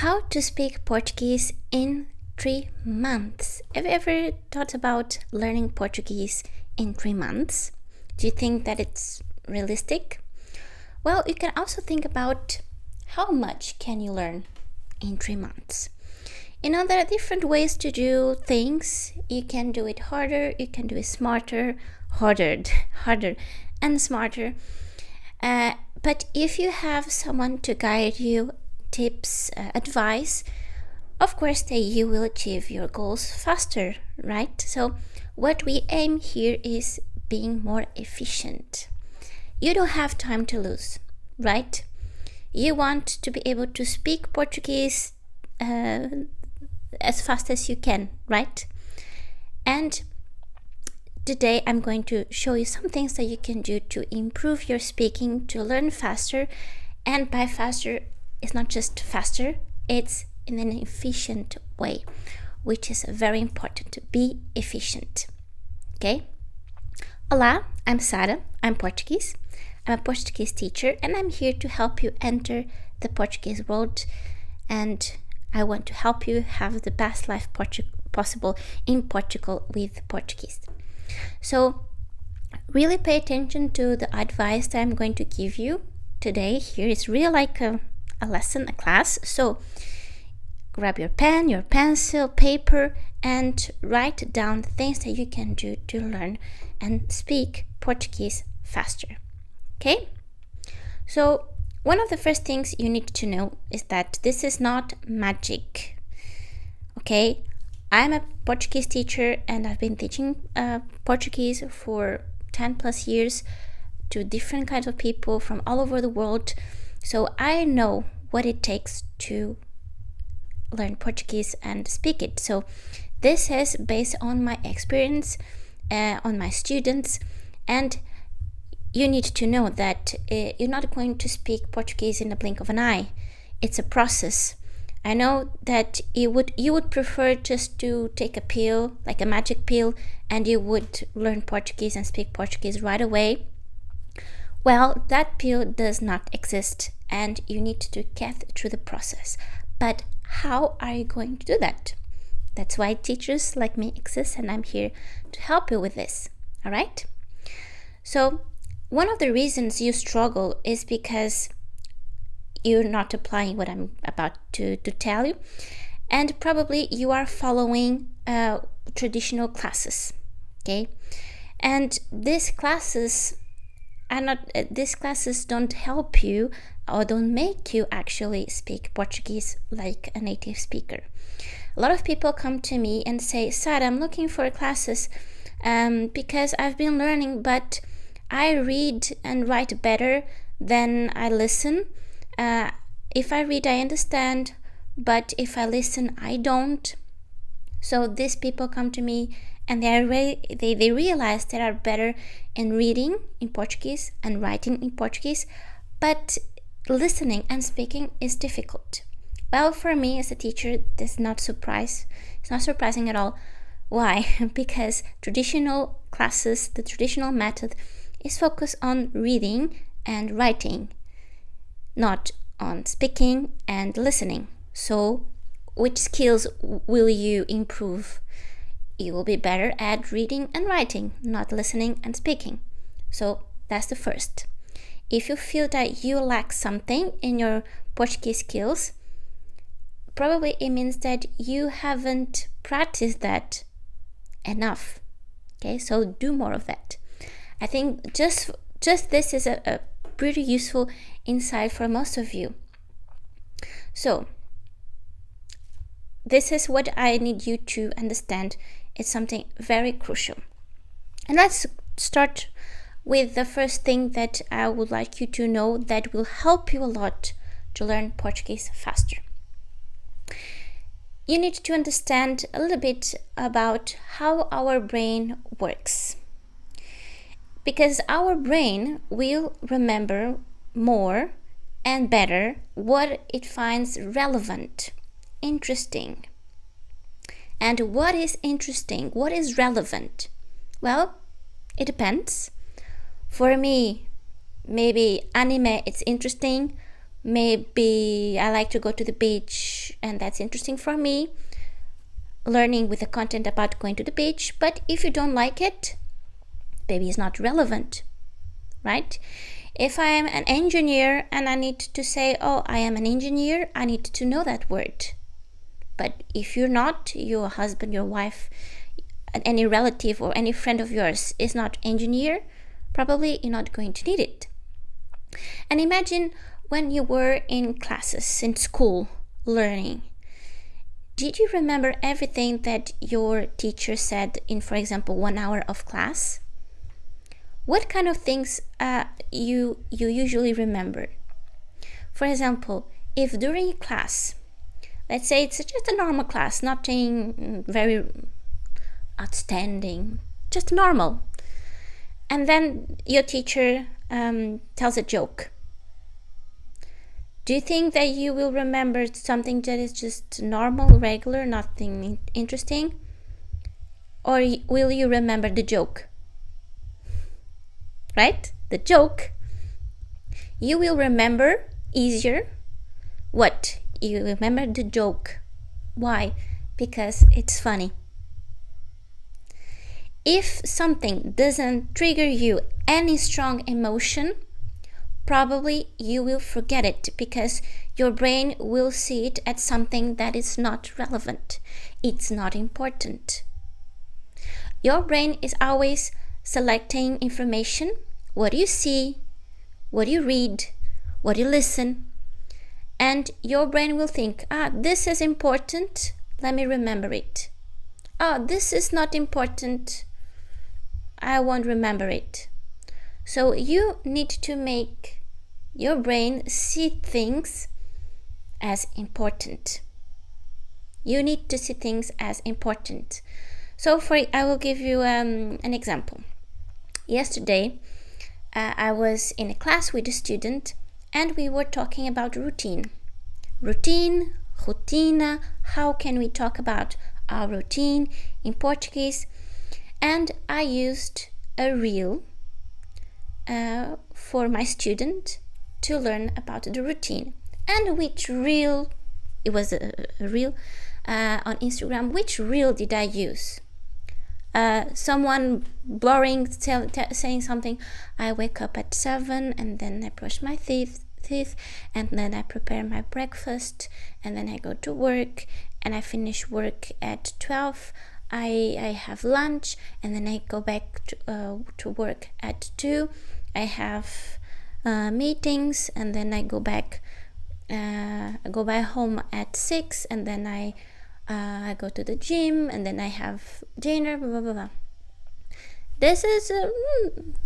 How to speak Portuguese in 3 months. Have you ever thought about learning Portuguese in 3 months? Do you think that it's realistic? Well, you can also think about how much can you learn in 3 months. There are different ways to do things. You can do it harder, you can do it smarter, harder and smarter. But if you have someone to guide you, tips, advice, of course you will achieve your goals faster, right? So what we aim here is being more efficient. You don't have time to lose, right? You want to be able to speak Portuguese as fast as you can, right? And today I'm going to show you some things that you can do to improve your speaking, to learn faster. And by faster, it's not just faster, it's in an efficient way, which is very important, to be efficient. Okay? Olá, I'm Sara, I'm Portuguese. I'm a Portuguese teacher and I'm here to help you enter the Portuguese world, and I want to help you have the best life possible in Portugal with Portuguese. So really pay attention to the advice that I'm going to give you today. Here is really like a lesson, a class. So grab your pen, your pencil, paper, and write down things that you can do to learn and speak Portuguese faster. Okay? So one of the first things you need to know is that this is not magic. Okay? I'm a Portuguese teacher and I've been teaching Portuguese for 10 plus years to different kinds of people from all over the world. So I know what it takes to learn Portuguese and speak it. So this is based on my experience, on my students, and you need to know that you're not going to speak Portuguese in the blink of an eye. It's a process. I know that you would prefer just to take a pill, like a magic pill, and you would learn Portuguese and speak Portuguese right away. Well, that pill does not exist, and you need to get through the process. But how are you going to do that? That's why teachers like me exist, and I'm here to help you with this. All right? So one of the reasons you struggle is because you're not applying what I'm about to tell you, and probably you are following traditional classes. Okay? And these classes don't help you or don't make you actually speak Portuguese like a native speaker. A lot of people come to me and say, Sara, I'm looking for classes because I've been learning, but I read and write better than I listen. If I read, I understand, but if I listen, I don't. So these people come to me and they realize they are better in reading in Portuguese and writing in Portuguese, but listening and speaking is difficult. Well, for me as a teacher, this is not surprise. It's not surprising at all. Why? Because traditional classes, the traditional method, is focused on reading and writing, not on speaking and listening. So which skills will you improve? You will be better at reading and writing, not listening and speaking. So that's the first. If you feel that you lack something in your Portuguese skills, probably it means that you haven't practiced that enough. Okay, so do more of that. I think just this is a pretty useful insight for most of you. So this is what I need you to understand. It's something very crucial. And let's start with the first thing that I would like you to know that will help you a lot to learn Portuguese faster. You need to understand a little bit about how our brain works. Because our brain will remember more and better what it finds relevant, interesting. And what is interesting? What is relevant? Well, it depends. For me, maybe anime, it's interesting, Maybe I like to go to the beach, and that's interesting for me, learning with the content about going to the beach. But if you don't like it, maybe it's not relevant, right? If I am an engineer and I need to say, oh, I am an engineer, I need to know that word. But if you're not, your husband, your wife, any relative or any friend of yours is not engineer, probably you're not going to need it. And imagine when you were in classes, in school, learning. Did you remember everything that your teacher said in, for example, 1 hour of class? What kind of things you usually remember? For example, if during a class, let's say it's just a normal class, nothing very outstanding, just normal, and then your teacher tells a joke, do you think that you will remember something that is just normal, regular, nothing interesting? Or will you remember the joke? Right? The joke. You will remember easier. What? You remember the joke. Why? Because it's funny. If something doesn't trigger you any strong emotion, probably you will forget it because your brain will see it as something that is not relevant. It's not important. Your brain is always selecting information. What do you see? What do you read? What do you listen? And your brain will think, this is important. Let me remember it. This is not important. I won't remember it. So you need to make your brain see things as important. You need to see things as important. So I will give you an example. Yesterday, I was in a class with a student and we were talking about routine. Routine, rotina, how can we talk about our routine in Portuguese? And I used a reel for my student to learn about the routine. And which reel, it was a reel on Instagram, which reel did I use? Someone boring saying something, I wake up at 7 and then I brush my teeth and then I prepare my breakfast and then I go to work and I finish work at 12. I have lunch and then I go back to work at 2. I have meetings and then I go back home at 6 and then I go to the gym and then I have dinner, blah, blah, blah, blah. This is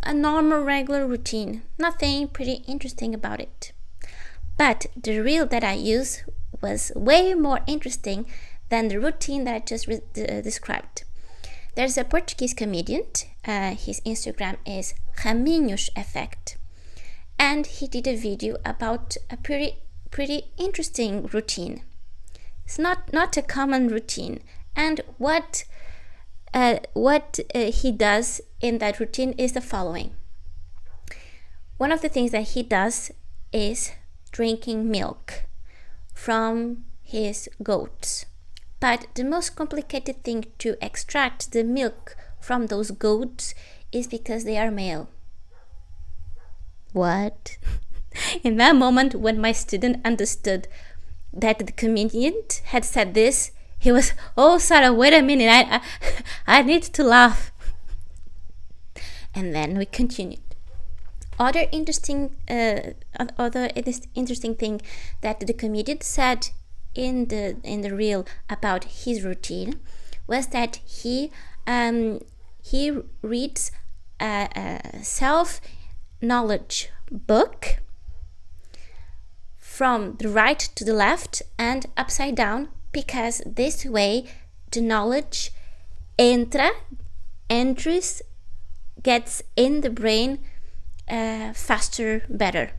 a normal, regular routine. Nothing pretty interesting about it. But the reel that I used was way more interesting than the routine that I just described. There's a Portuguese comedian. His Instagram is Raminhos Effect. And he did a video about a pretty interesting routine. It's not a common routine. And what he does in that routine is the following. One of the things that he does is drinking milk from his goats. But the most complicated thing to extract the milk from those goats is because they are male. What? In that moment when my student understood that the comedian had said this, he was, oh Sara, wait a minute, I need to laugh. And then we continued. Other interesting thing that the comedian said in the reel about his routine was that he reads a self-knowledge book from the right to the left and upside down, because this way the knowledge enters, gets in the brain faster, better.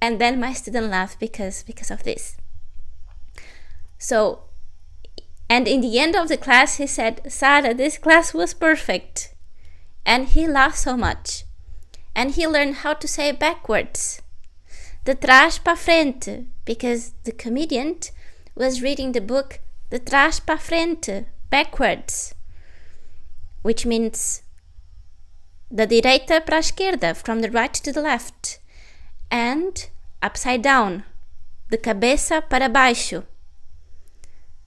And then my student laughed because of this. So, and in the end of the class, he said, Sara, this class was perfect. And he laughed so much. and he learned how to say backwards. De trás para frente, because the comedian was reading the book de trás para frente, backwards, which means da direita para a esquerda, from the right to the left, and upside down, de cabeça para baixo,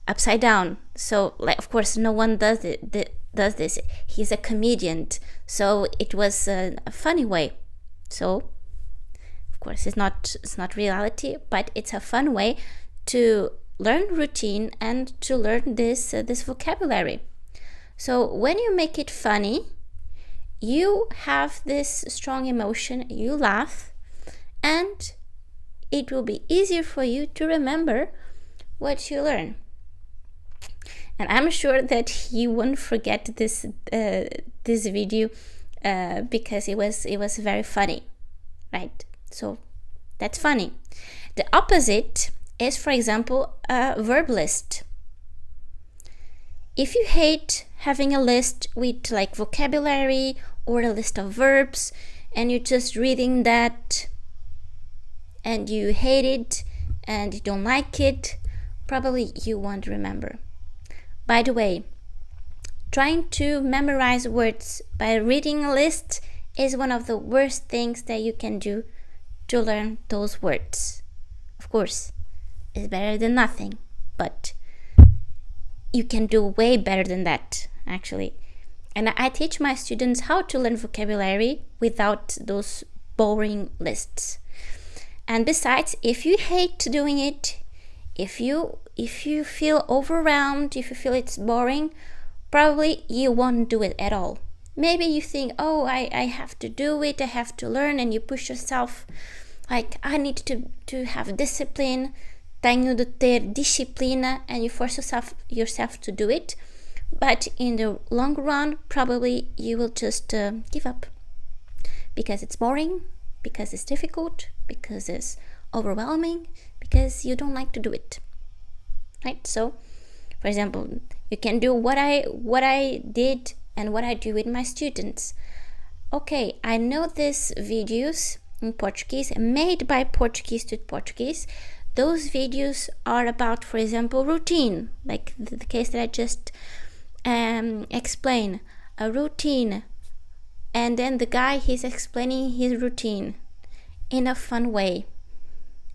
upside down. So, of course, no one does this. He's a comedian, so it was a funny way. So, of course, it's not reality, but it's a fun way to learn routine and to learn this vocabulary. So when you make it funny, you have this strong emotion, you laugh, and it will be easier for you to remember what you learn. And I'm sure that you won't forget this video because it was very funny, right? So that's funny. The opposite is, for example, a verb list. If you hate having a list with like vocabulary or a list of verbs, and you're just reading that and you hate it and you don't like it, probably you won't remember. By the way, trying to memorize words by reading a list is one of the worst things that you can do to learn those words. Of course, it's better than nothing, but you can do way better than that, actually. And I teach my students how to learn vocabulary without those boring lists. And besides, if you hate doing it, if you feel overwhelmed, if you feel it's boring, probably you won't do it at all. Maybe you think, oh, I have to do it, I have to learn, and you push yourself, like, I need to have discipline, tenho de ter disciplina, and you force yourself to do it. But in the long run, probably you will just give up because it's boring, because it's difficult, because it's overwhelming, because you don't like to do it, right? So, for example, you can do what I did and what I do with my students. Okay, I know these videos in Portuguese made by Portuguese to Portuguese. Those videos are about, for example, routine, like the case that I just explained, a routine, and then the guy, he's explaining his routine in a fun way,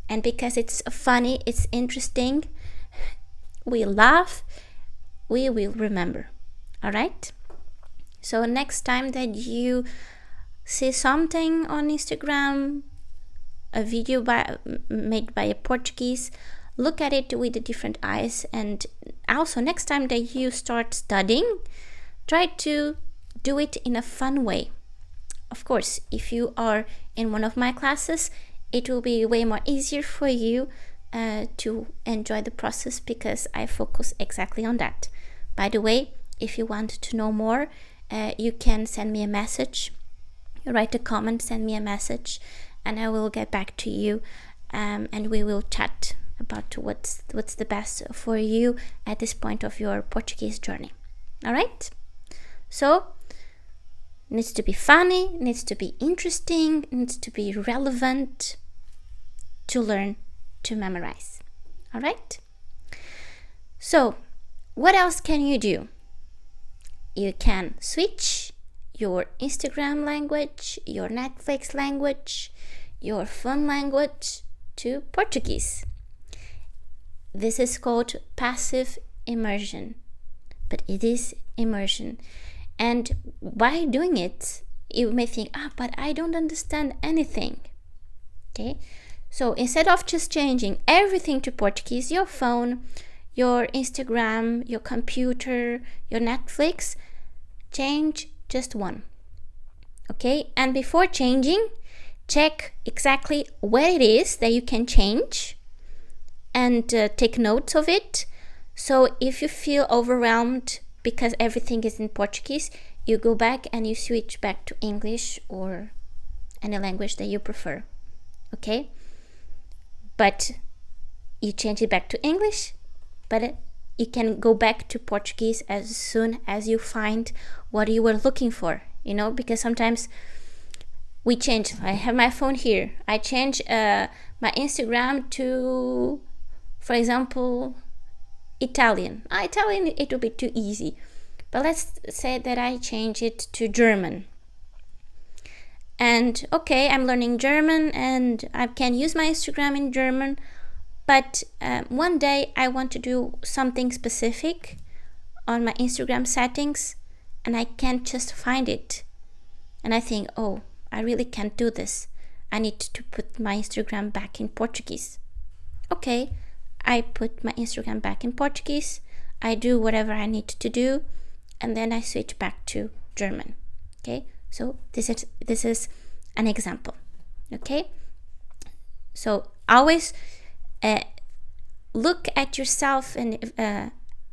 and because it's funny, it's interesting, we laugh, we will remember. All right, so next time that you see something on Instagram, a video made by a Portuguese, look at it with the different eyes. And also, next time that you start studying, try to do it in a fun way. Of course, if you are in one of my classes, it will be way more easier for you to enjoy the process because I focus exactly on that. By the way, if you want to know more, you can send me a message, write a comment, send me a message, and I will get back to you, and we will chat about what's the best for you at this point of your Portuguese journey. All right? So, needs to be funny, needs to be interesting, needs to be relevant to learn to memorize. All right? So, what else can you do? You can switch your Instagram language, your Netflix language, your phone language to Portuguese. This is called passive immersion, but it is immersion. And by doing it, you may think, but I don't understand anything. Okay, so instead of just changing everything to Portuguese, your phone, your Instagram, your computer, your Netflix, change just one. Okay, and before changing, check exactly where it is that you can change and take notes of it. So if you feel overwhelmed because everything is in Portuguese, you go back and you switch back to English or any language that you prefer. Okay, but you change it back to English, but you can go back to Portuguese as soon as you find what you were looking for, because sometimes we change. I have my phone here. I change my Instagram to, for example, Italian. Italian, it will be too easy. But let's say that I change it to German. And okay, I'm learning German and I can use my Instagram in German. But one day I want to do something specific on my Instagram settings and I can't just find it. And I think, oh, I really can't do this. I need to put my Instagram back in Portuguese. Okay, I put my Instagram back in Portuguese. I do whatever I need to do. And then I switch back to German. Okay, so this is an example. Okay, so always look at yourself and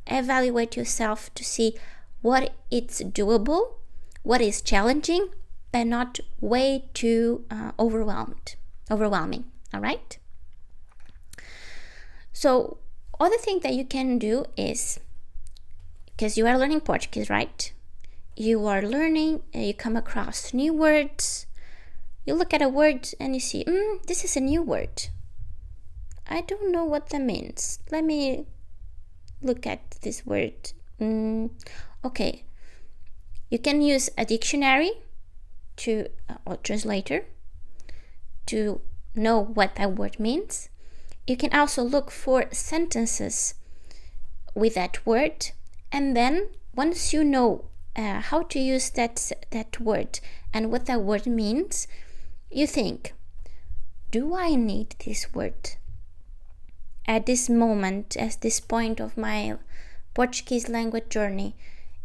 evaluate yourself to see what it's doable, what is challenging, but not way too overwhelming. All right. So other thing that you can do is, because you are learning Portuguese, right? You are learning, you come across new words. You look at a word and you see, this is a new word. I don't know what that means. Let me look at this word. Okay. You can use a dictionary or translator to know what that word means. You can also look for sentences with that word. And then once you know how to use that word and what that word means, you think, do I need this word? At this moment, at this point of my Portuguese language journey,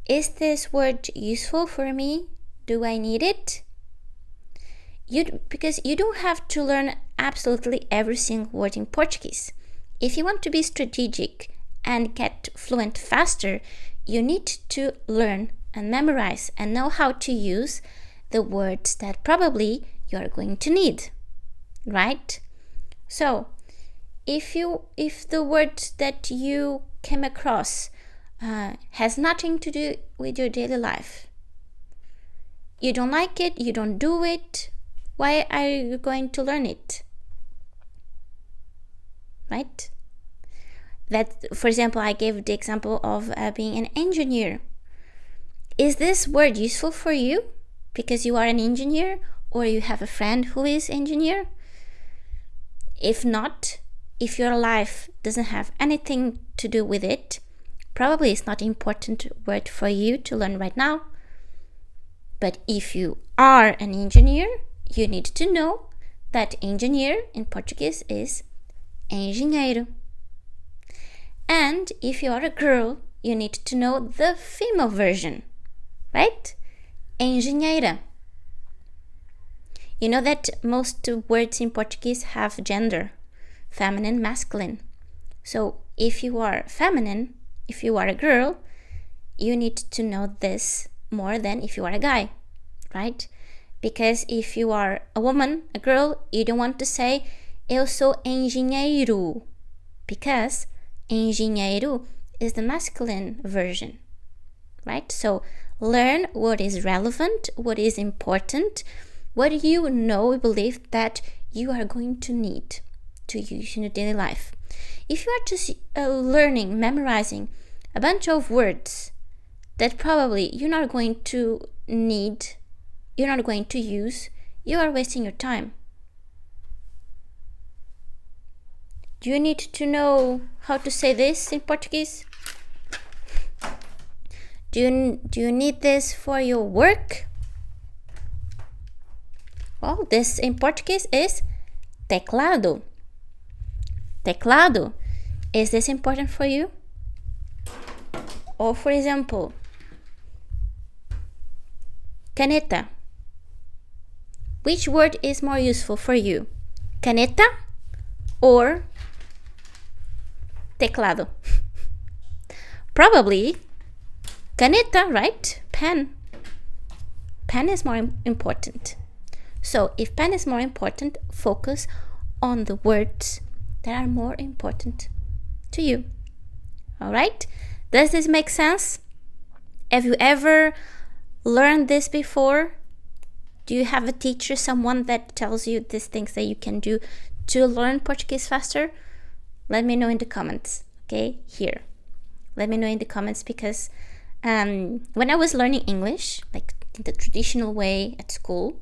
is this word useful for me? Do I need it? Because you don't have to learn absolutely every single word in Portuguese. If you want to be strategic and get fluent faster, you need to learn and memorize and know how to use the words that probably you're going to need, right? So if the word that you came across has nothing to do with your daily life, you don't like it, you don't do it, why are you going to learn it? Right? That, for example, I gave the example of being an engineer. Is this word useful for you because you are an engineer or you have a friend who is engineer? If not, if your life doesn't have anything to do with it, probably it's not an important word for you to learn right now. But if you are an engineer, you need to know that engineer in Portuguese is engenheiro. And if you are a girl, you need to know the female version, right? Engenheira. You know that most words in Portuguese have gender, feminine, masculine. So if you are feminine, if you are a girl, you need to know this more than if you are a guy, right? Because if you are a woman, a girl, you don't want to say eu sou engenheiro, because engenheiro is the masculine version, right? So learn what is relevant, what is important, what you know, believe that you are going to need to use in your daily life. If you are just learning, memorizing a bunch of words that probably you're not going to need, you're not going to use, you are wasting your time. Do you need to know how to say this in Portuguese? Do you need this for your work? Well, this in Portuguese is teclado. Teclado. Is this important for you? Or for example, caneta. Which word is more useful for you? Caneta or teclado? Probably caneta, right? Pen. Pen is more important. So if pen is more important, focus on the words that are more important to you. All right? Does this make sense? Have you ever learned this before? Do you have a teacher, someone that tells you these things that you can do to learn Portuguese faster? Let me know in the comments, okay? Here. Let me know in the comments, because when I was learning English, like the traditional way at school,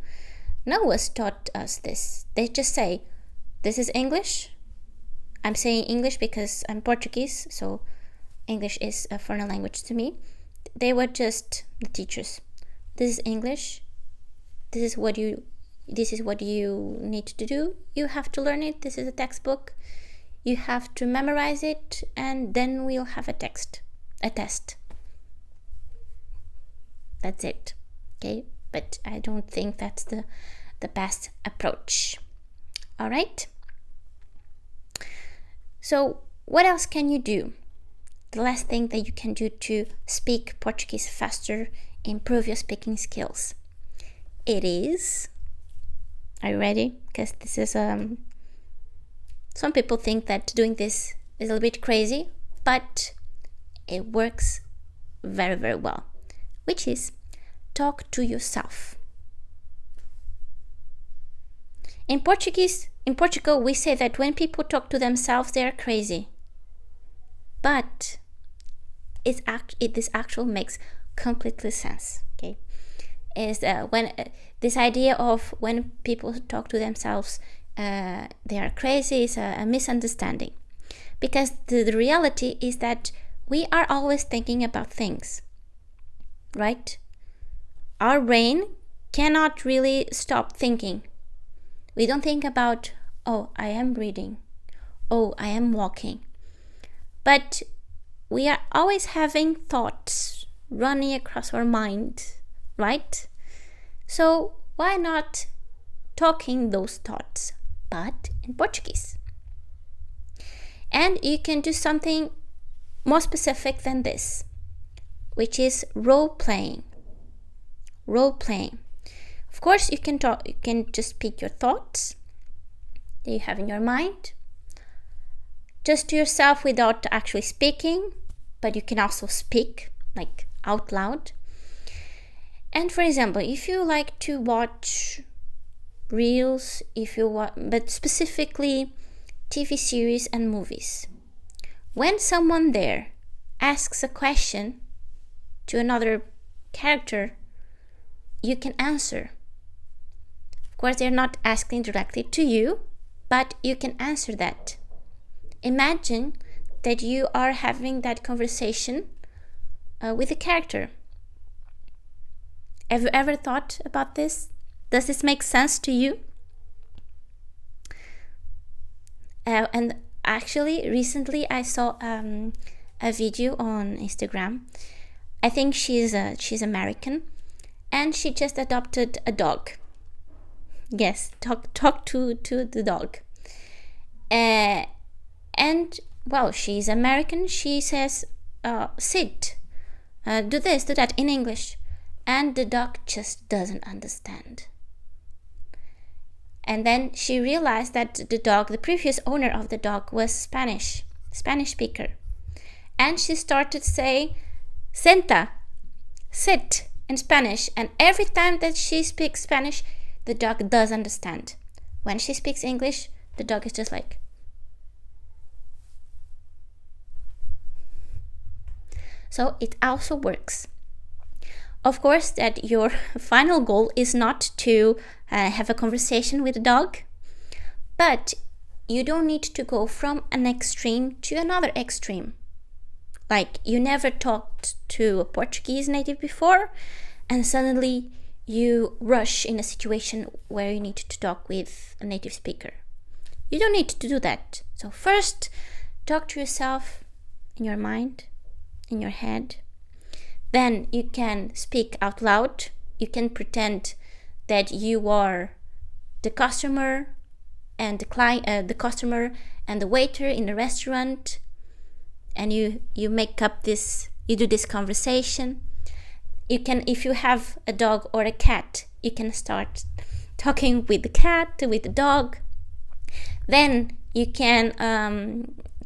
no one taught us this. They just say, this is English. I'm saying English because I'm Portuguese, so English is a foreign language to me. They were just the teachers. This is English. This is what you need to do. You have to learn it. This is a textbook. You have to memorize it, and then we'll have a test. That's it. Okay? But I don't think that's the best approach. All right? So what else can you do? The last thing that you can do to speak Portuguese faster, improve your speaking skills. It is, are you ready? Because this is, some people think that doing this is a little bit crazy, but it works very, very well, which is talk to yourself. In Portugal, we say that when people talk to themselves, they are crazy. But this actually makes completely sense. Okay, is this idea of when people talk to themselves, they are crazy, is a misunderstanding, because the reality is that we are always thinking about things, right? Our brain cannot really stop thinking. We don't think about, oh, I am breathing, oh, I am walking. But we are always having thoughts running across our mind, right? So why not talking those thoughts, but in Portuguese? And you can do something more specific than this, which is role-playing. Role-playing. Of course, you can just speak your thoughts that you have in your mind, just to yourself without actually speaking, but you can also speak like out loud. And for example, if you like to watch reels, but specifically TV series and movies, when someone there asks a question to another character, you can answer. Of course, they're not asking directly to you, but you can answer that. Imagine that you are having that conversation with a character. Have you ever thought about this? Does this make sense to you? And actually, recently I saw a video on Instagram. I think she's American, and she just adopted a dog. Yes, talk to the dog. And well, she's American. She says, sit, do this, do that in English. And the dog just doesn't understand. And then she realized that the previous owner of the dog was Spanish speaker. And she started saying, senta, sit, in Spanish. And every time that she speaks Spanish, the dog does understand. When she speaks English, the dog is just like. So it also works. Of course, that your final goal is not to have a conversation with the dog, but you don't need to go from an extreme to another extreme. Like you never talked to a Portuguese native before, and suddenly you rush in a situation where you need to talk with a native speaker. You don't need to do that. So first, talk to yourself in your mind, in your head. Then you can speak out loud. You can pretend that you are the customer and the customer and the waiter in the restaurant, and you make up this. You do this conversation. You can, if you have a dog or a cat, you can start talking with the cat, with the dog. Then you can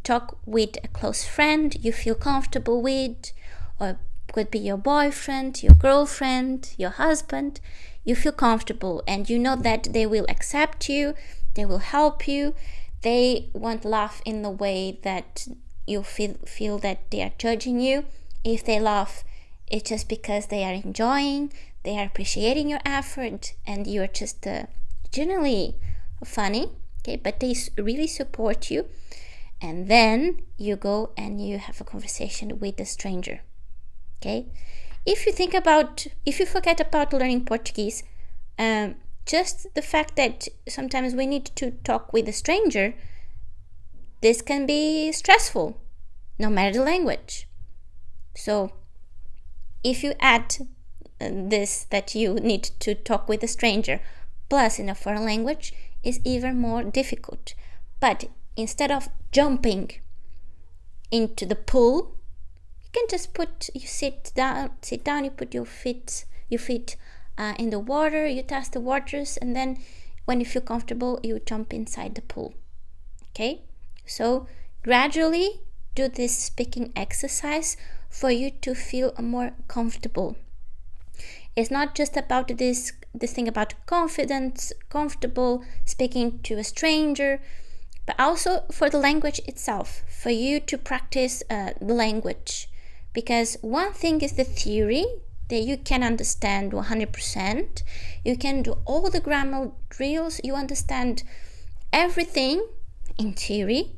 talk with a close friend you feel comfortable with, or could be your boyfriend, your girlfriend, your husband. You feel comfortable and you know that they will accept you, they will help you, they won't laugh in the way that you feel that they are judging you. If they laugh, it's just because they are enjoying, they are appreciating your effort, and you are just generally funny, okay? But they really support you. And then you go and you have a conversation with a stranger, okay? If you forget about learning Portuguese, just the fact that sometimes we need to talk with a stranger, this can be stressful, no matter the language. So if you add this, that you need to talk with a stranger, plus in a foreign language, is even more difficult. But instead of jumping into the pool, you can just sit down, you put your feet in the water, you test the waters, and then when you feel comfortable, you jump inside the pool. Okay? So gradually do this speaking exercise for you to feel more comfortable. It's not just about this thing about confidence, comfortable speaking to a stranger, but also for the language itself, for you to practice the language. Because one thing is the theory that you can understand 100%. You can do all the grammar drills, you understand everything in theory.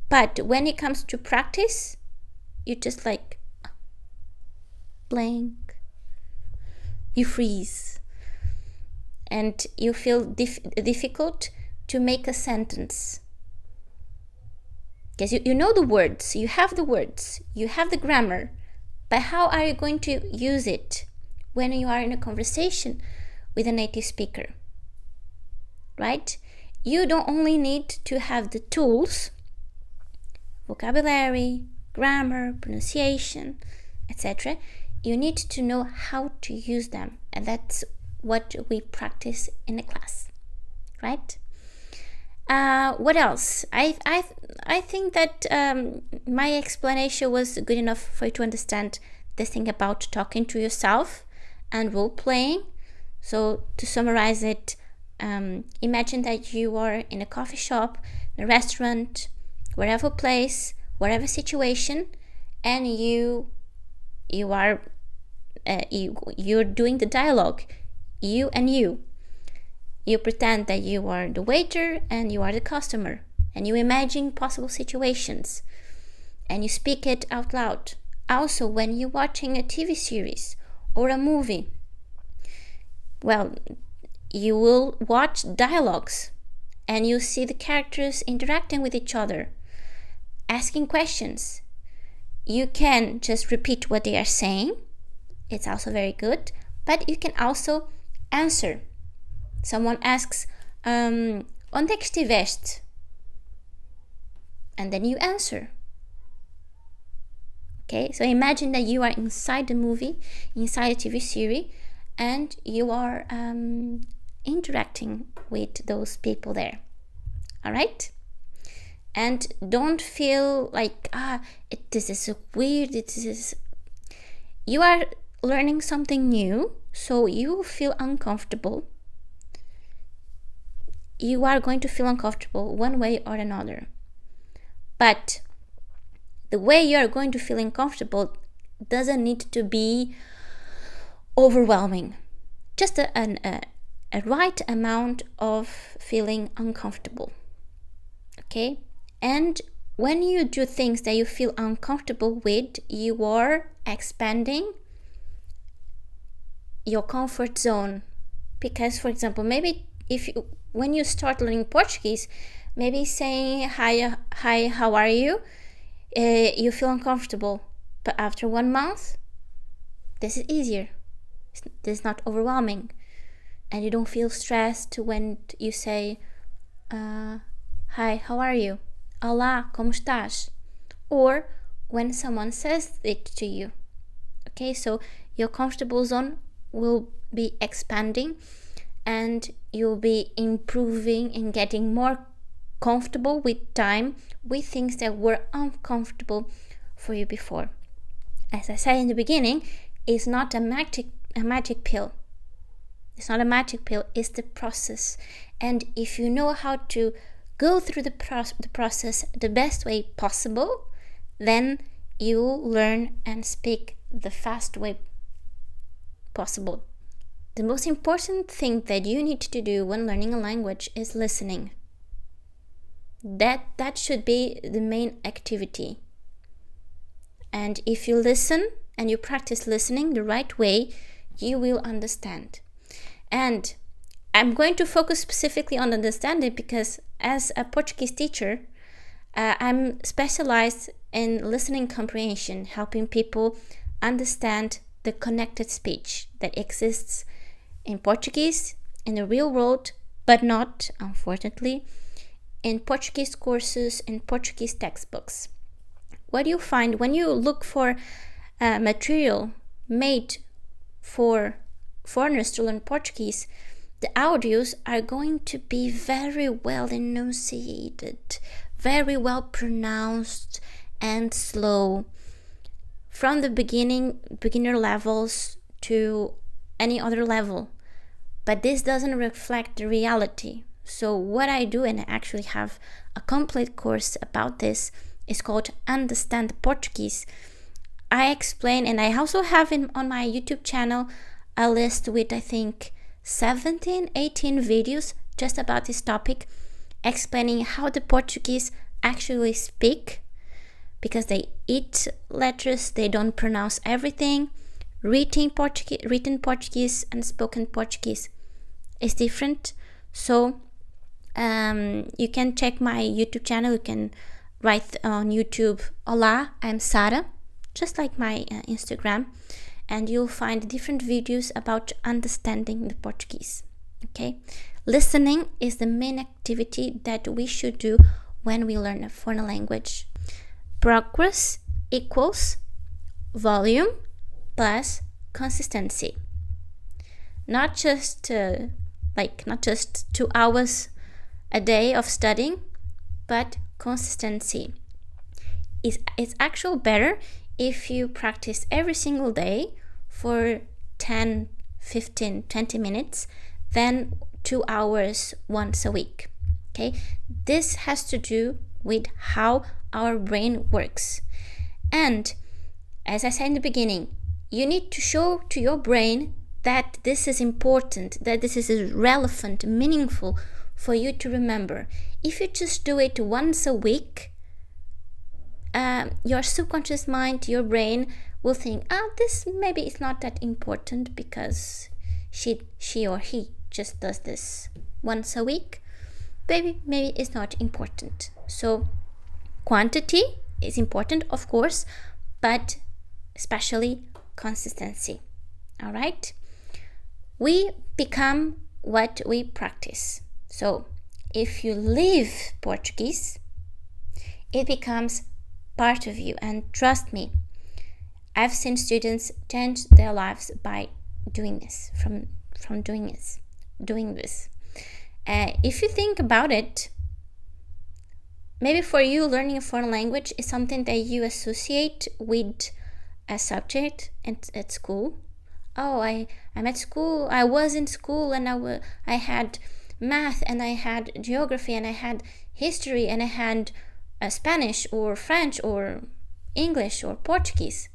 But when it comes to practice, you just like blank, you freeze, and you feel difficult to make a sentence. Because you know the words, you have the grammar, but how are you going to use it when you are in a conversation with a native speaker, right? You don't only need to have the tools, vocabulary, grammar, pronunciation, etc. You need to know how to use them, and that's what we practice in the class, right? What else? I think that my explanation was good enough for you to understand this thing about talking to yourself and role playing. So to summarize it, imagine that you are in a coffee shop, in a restaurant, wherever place, whatever situation, and you're doing the dialogue, you and you. You pretend that you are the waiter and you are the customer, and you imagine possible situations and you speak it out loud. Also, when you're watching a TV series or a movie, well, you will watch dialogues and you see the characters interacting with each other, asking questions. You can just repeat what they are saying. It's also very good, but you can also answer. Someone asks, onde é que estiveste? And then you answer. Okay, so imagine that you are inside the movie, inside a TV series, and you are interacting with those people there. All right? And don't feel like, this is so weird, you are learning something new, so you feel uncomfortable. You are going to feel uncomfortable one way or another. But the way you are going to feel uncomfortable doesn't need to be overwhelming. Just a right amount of feeling uncomfortable. Okay? And when you do things that you feel uncomfortable with, you are expanding your comfort zone. Because, for example, maybe when you start learning Portuguese, maybe saying hi, how are you? You feel uncomfortable. But after 1 month, this is easier. This is not overwhelming. And you don't feel stressed when you say, hi, how are you? Olá, como estás? Or when someone says it to you. Okay, so your comfortable zone will be expanding, and you'll be improving and getting more comfortable with time with things that were uncomfortable for you before. as I said in the beginning, is not a magic pill. It's not a magic pill, it's the process. And if you know how to go through the process the best way possible, then you learn and speak the fast way possible. The most important thing that you need to do when learning a language is listening. That should be the main activity. And if you listen and you practice listening the right way, you will understand. And I'm going to focus specifically on understanding because as a Portuguese teacher, I'm specialized in listening comprehension, helping people understand the connected speech that exists in Portuguese, in the real world, but not, unfortunately, in Portuguese courses, in Portuguese textbooks. What you find when you look for material made for foreigners to learn Portuguese, the audios are going to be very well enunciated, very well pronounced and slow, from the beginner levels to any other level. But this doesn't reflect the reality. So what I do, and I actually have a complete course about this, is called Understand Portuguese. I explain, and I also have on my YouTube channel a list with I think 17, 18 videos just about this topic, explaining how the Portuguese actually speak, because they eat letters, they don't pronounce everything. Written Portuguese and spoken Portuguese is different. So you can check my YouTube channel. You can write on YouTube, Olá, I'm Sara, just like my Instagram, and you'll find different videos about understanding the Portuguese. Okay, listening is the main activity that we should do when we learn a foreign language. Progress equals volume plus consistency. Not just 2 hours a day of studying, but consistency. It's actually better if you practice every single day for 10, 15, 20 minutes than 2 hours once a week. Okay, this has to do with how our brain works. And as I said in the beginning, you need to show to your brain that this is important, that this is relevant, meaningful for you to remember. If you just do it once a week, your subconscious mind, your brain will think, this maybe is not that important because she or he just does this once a week. Maybe it's not important. So quantity is important, of course, but especially consistency. All right? We become what we practice. So if you live Portuguese, it becomes part of you. And trust me, I've seen students change their lives by doing this, from doing this. If you think about it, maybe for you, learning a foreign language is something that you associate with a subject at school. I'm at school, I was in school, and I had math, and I had geography, and I had history, and I had Spanish or French or English or Portuguese.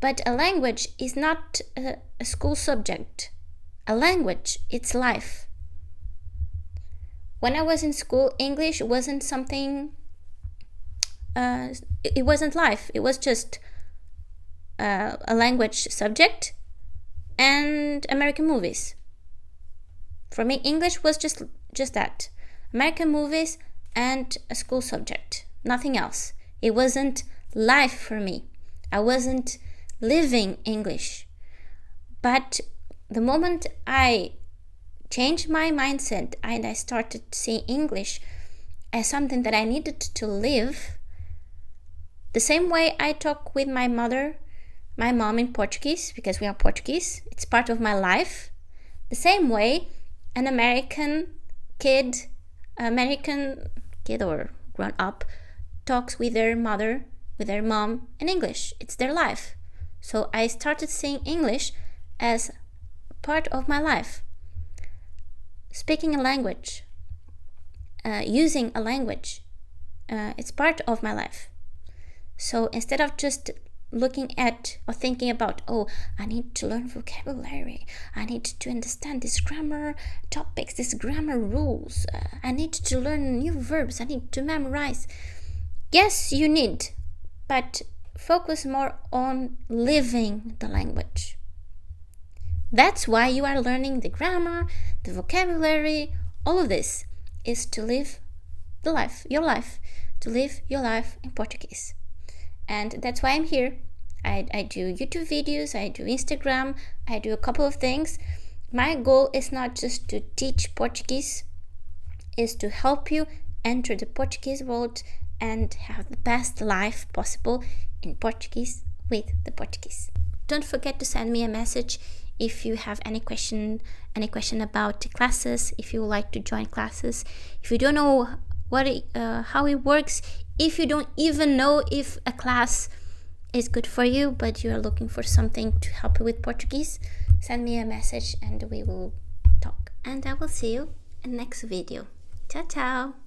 But a language is not a school subject. A language, it's life. When I was in school, English wasn't something, it wasn't life. It was just a language subject and American movies. For me, English was just that. American movies and a school subject. Nothing else. It wasn't life for me. I wasn't living English. But the moment I changed my mindset and I started seeing English as something that I needed to live, the same way I talk with my mom in Portuguese, because we are Portuguese, it's part of my life. The same way an American kid or grown up talks with their mother, with their mom in English. It's their life. So I started seeing English as part of my life. Speaking a language, using a language, it's part of my life. So instead of just looking at or thinking about, oh, I need to learn vocabulary, I need to understand this grammar topics, these grammar rules, I need to learn new verbs, I need to memorize. Yes, you need, but focus more on living the language. That's why you are learning the grammar, the vocabulary. All of this is to live the life, your life, to live your life in Portuguese. And that's why I'm here. I do YouTube videos, I do Instagram, I do a couple of things. My goal is not just to teach Portuguese, is to help you enter the Portuguese world and have the best life possible in Portuguese with the Portuguese. Don't forget to send me a message if you have any question about classes, if you would like to join classes, if you don't know how it works, if you don't even know if a class is good for you, but you are looking for something to help you with Portuguese, send me a message and we will talk. And I will see you in the next video. Ciao, ciao!